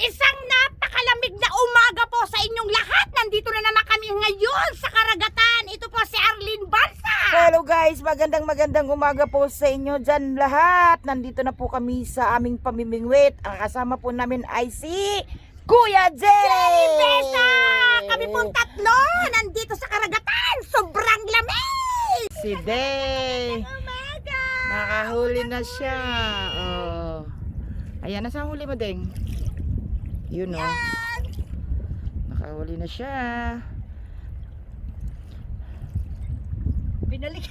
Isang napakalamig na umaga po sa inyong lahat. Nandito na naman kami ngayon sa karagatan. Ito po si Arlene Barsa. Hello guys, magandang umaga po sa inyo dyan lahat. Nandito na po kami sa aming pamimingwit. Ang kasama po namin ay si Kuya Jenny Jay! Besa! Kami po tatlo nandito sa karagatan. Sobrang lamig! Si Day! Umaga! Nakahuli na siya. Oh. Ayan, nasa huli mo, Deng? Yun o. Nakahuli na siya. Binalik.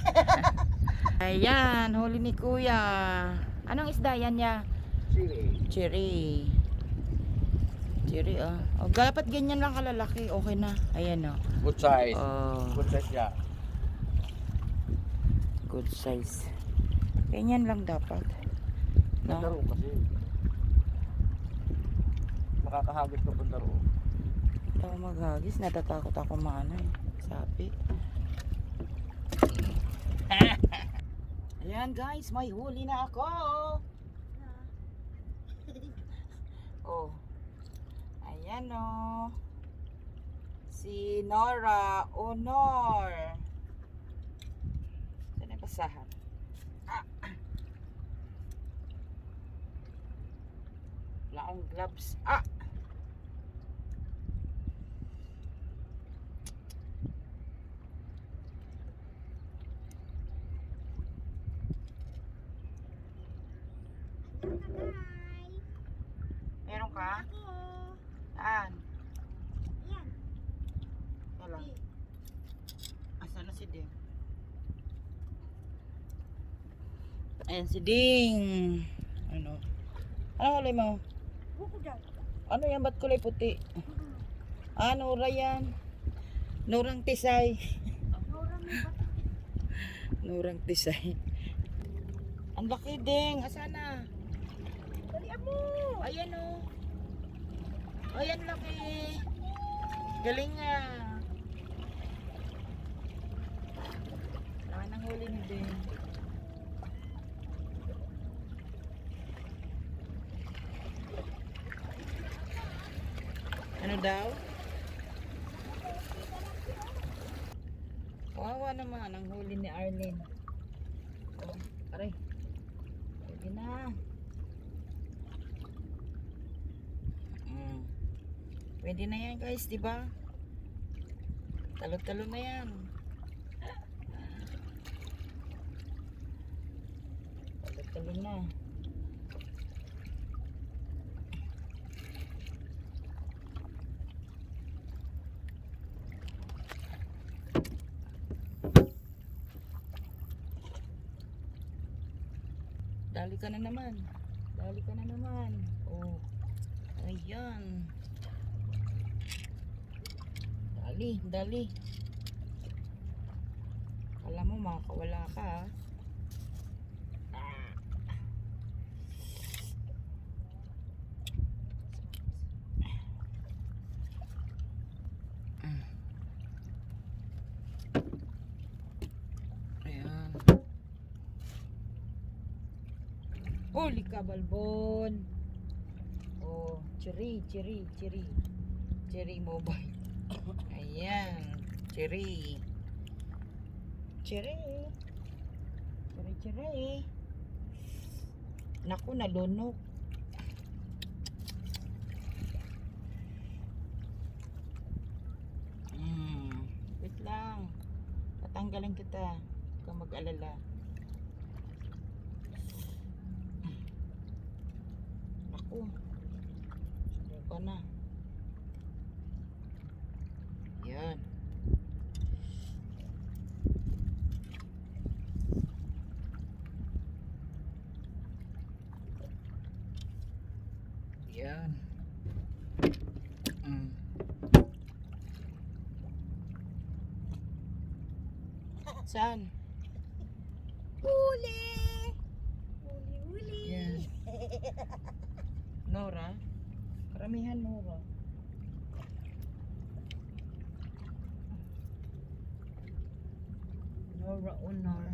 Ayan, huli ni Kuya. Anong isda yan niya? Cherry. Cherry, oh. Oh, dapat ganyan lang kalalaki. Okay na. Ayan, oh. Good size. Oh, Good size siya. good size. Ganyan lang dapat. Bandaro No? kasi. Makakahagit ka bandaro. Hindi ako maghagis. Natatakot ako maano eh. Sabi. Ayan guys, may huli na ako. Oh. Ayan oh. Si Nora Honor. Saan yung basahan? Wala akong gloves. Meron ka? Saan? Yan. Wala. Asan na si Ding? Ayan si Ding. Ano? Ano kulay mo? Buko dyan. Ano yan? Ba't kulay puti? Nora yan. Norang Tisay. Norang Tisay. Ang laki, Ding. Asan na? Dalian mo. Ayan o. Ayan laki. Galing nga. Wala nang huli ni Ding. Ano daw? Kawawa naman ang huli ni Arlene. Oh, aray. Pwede na. Pwede na yan guys, di ba? Talo-talo na yan. Talo-talo na. Dali ka na naman. Dali ka na naman. Oh. Ayan. Dali, dali. Alam mo, makakawala ka ha. Ayan. Huli ka, balbon. Oh, cherry mobile. Ayan, cherry. Naku, nalunok. Wait lang. Tatanggalin kita. Huwag kang mag-alala. Naku. Subukan na. Yan. Yan. Saan? Huli. Huli. Yan. Nora? Karamihan Nora. Nora Honor.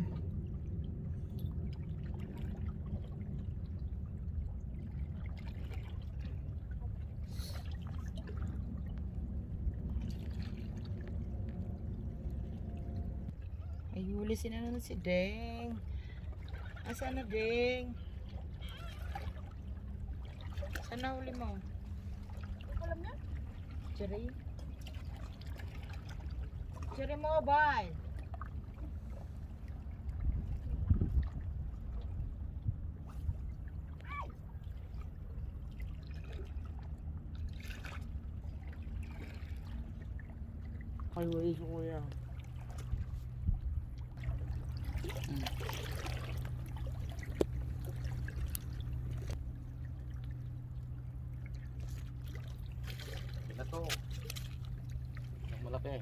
May huli si na naman si Deng. Asan na Deng? Saan na huli mo? Alam na? Cherry? Cherry Mobile. Ay, wala siya kuya. Ito to. Ang malaki.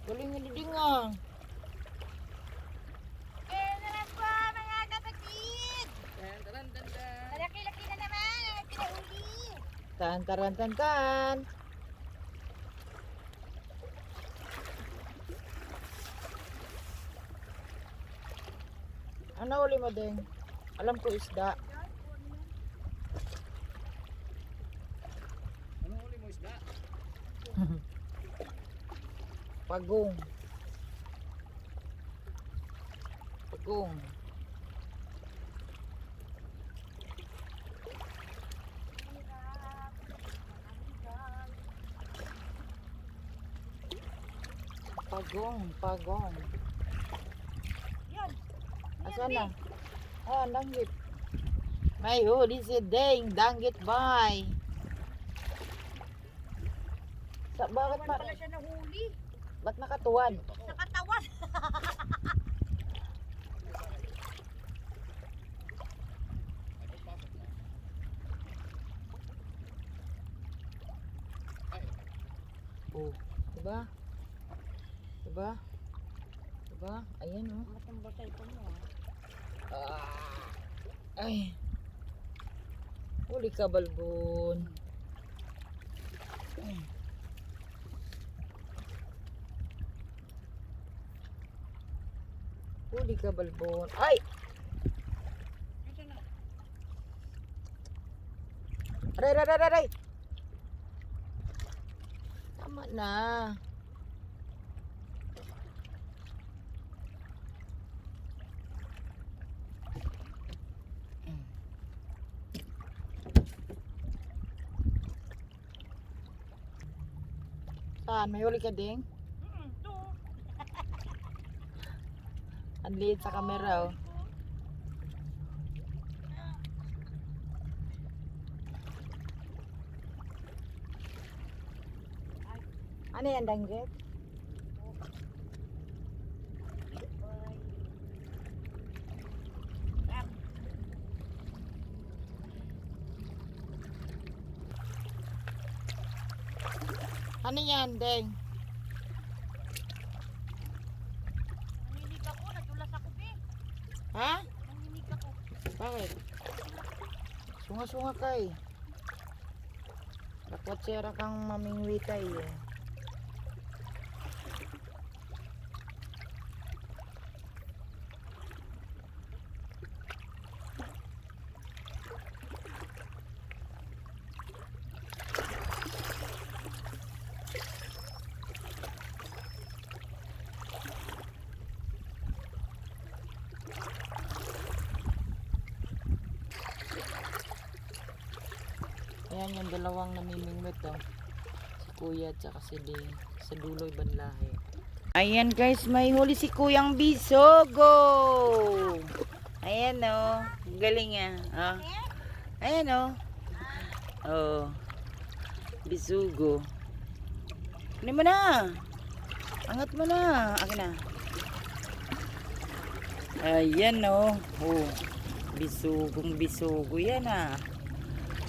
Galing nga Ding ah. Eh, naman po mga kapatid! Malaki-laki na naman ang pinahuli. Tan taran tan tan. Ano huli mo Deng? Alam ko isda. Ano huli mo isda? Pagong. Pagong. Pagong, pagong. Yun. Asan na? Ah, danggit. May huli si Deng, danggit bay. Bakit Naman pala siya nahuli. ba't nakatuwad? Sa katawan. Oh, diba? Diba? Diba? Ayan oh. Matang basay pa mo. Ay. Huli ka balbon. Huli ka balbon. Ay! Aray, aray, aray, aray! Tama na. Saan? May huli ka ding? Ito. Ang liit sa camera oh. Ano yan, danggit? Ano yan, Deng? Nanginig ako. Natulas ako, be. Ha? Nanginig ako. Bakit? Sunga-sunga ka eh. Rakwatsera kang mamingwitay eh. Ayan yung dalawang namimingwit oh. Si Kuya at saka si Ding. Sa duloy banlahe. Ayan guys, may huli si Kuyang Bisogo. Ayan oh. Galing ah. Oh. Ayan oh. Oh. Bisugo. Ano mo na? Angat mo na. Akin na. Ayan oh. Oh. Bisugong bisugo yan ah.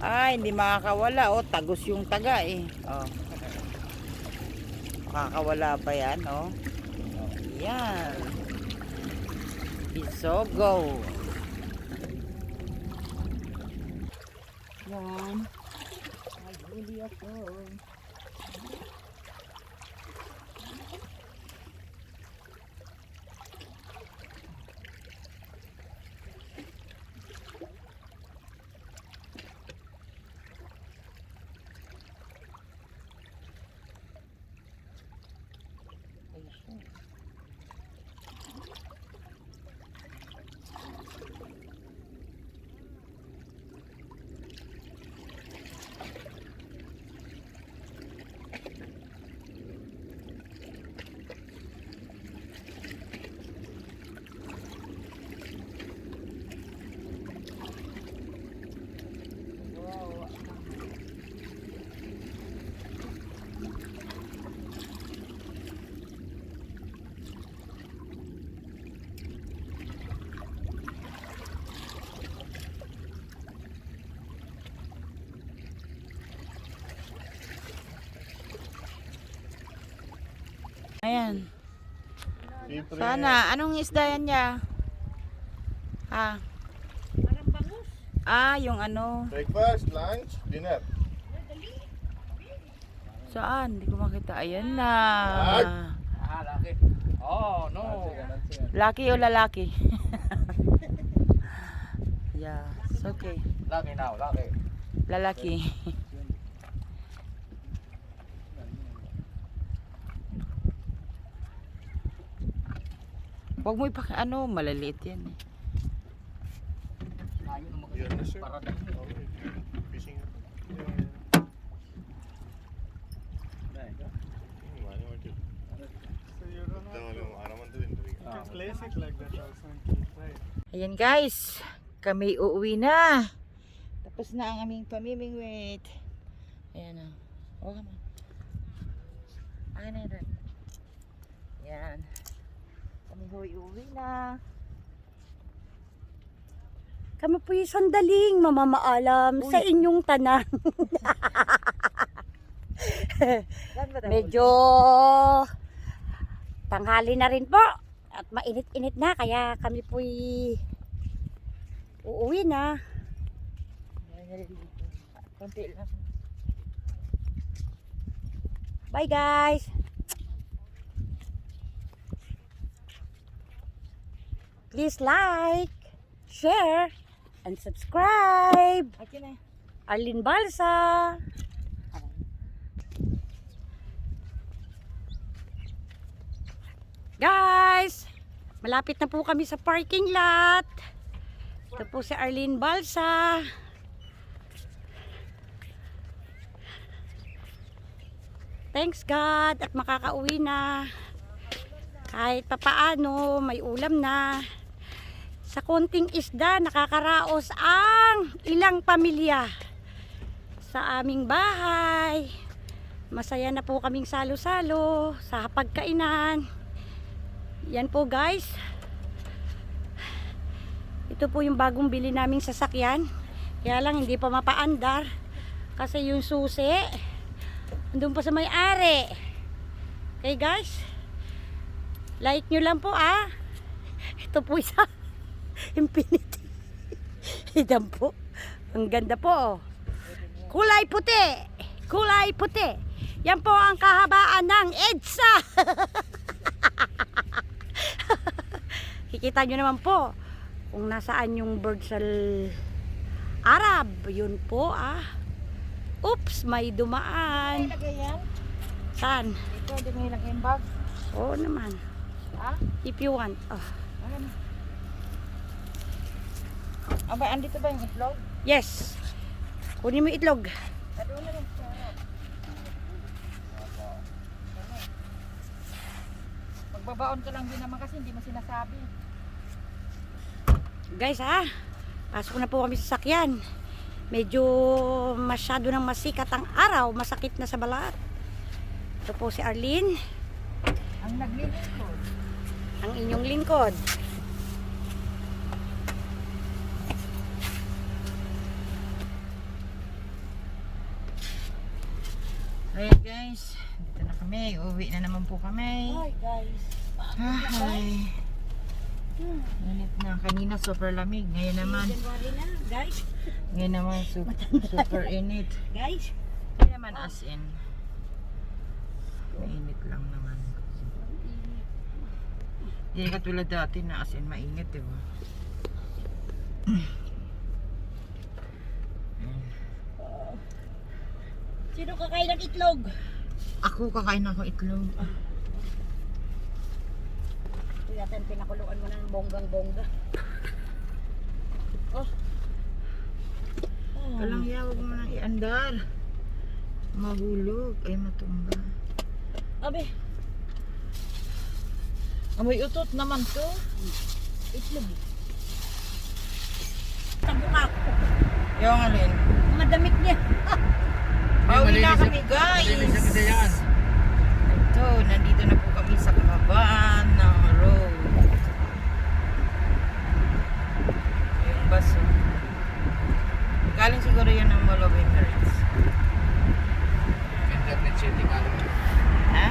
Ay, hindi makakawala. Oh, tagos yung taga eh. Oh. Makakawala pa yan, oh. Yan. Bisogo. Yan. Naghuli ako. Ayan. Sana, anong isda yan niya? Ha? Parang bangus. Ah, yung ano. Breakfast, lunch, dinner. Saan? Hindi ko makita. Ayan na. Laki. Oh, no. Laki o lalaki? Yeah, it's okay. Laki now, laki. Lalaki. Huwag mo ano, malaliit yan eh. Layo ng mga Yan na, sir. para Okay. Fishing. Classic like that also and keep right. Ayan guys, kami uuwi na. Tapos na ang aming pamimingwit. Ayan na. Okay man. Ayan na yun. Ayan. Kami uuwi na. Kami po yung sandaling mamamaalam sa inyong tanan. Medyo tanghali na rin po. At mainit-init na. Kaya kami po'y uuwi na. Konti lang. Bye guys. Please like, share, and subscribe. Akin na. Arlene Balsa. Guys, malapit na po kami sa parking lot. Ito po si Arlene Balsa. Thanks God at makakauwi na. Kahit papaano may ulam na. Sa konting isda nakakaraos ang ilang pamilya sa aming bahay. Masaya na po kaming salo-salo sa pagkainan. Yan po guys. Ito po yung bagong bili naming sasakyan. Kaya lang hindi pa mapaandar. Kasi yung susi andun pa sa may-ari. Okay guys. Like nyo lang po ah. Ito po isa. Infinity. Iyan po. Ang ganda po oh. Kulay puti. Kulay puti. Yan po ang kahabaan ng EDSA. Kikita nyo naman po kung nasaan yung Burj Al Arab. Yun po ah. Oops, may dumaan. Ilagay yan. Saan? Ito, di mo ilagay yung bag. Oo naman. Ha? If you want. Oh. Ayan. Aba, andito ba yung itlog? Yes. Kunin mo itlog. Doon na rin sa harap. Magbabaon ka lang din naman kasi hindi mo sinasabi. Guys ha. Pasok na po kami sa sakyan. Medyo masyado nang masikat ang araw. Masakit na sa balat. Ito po si Arlene. Ang naglilingkod. Ang inyong lingkod. Ayan guys, dito na kami. Uwi na naman po kami. Hi guys. Hi. Init na. Kanina super lamig. Ngayon naman. January na guys. Ngayon naman super init. Guys. Ngayon naman as in. Mainit lang naman. Hindi katulad dati na as in mainit, diba? Sino kakain ng itlog? Ako kakain ako itlog. yata yung pinakuluan mo ng bonggang-bongga. Oh. Walang hiya, huwag mo na iandar. Mahulog. Ay, matumba. Abe, Amoy utot naman to. itlog. Sa buka ko. Yung alin. Mga damit niya. Pauwi na kami, guys. Ito, nandito na po kami sa kahabaan ng road. Yung bus. Galing siguro yan ng Mall of Emirates. Internet city ka. Ha?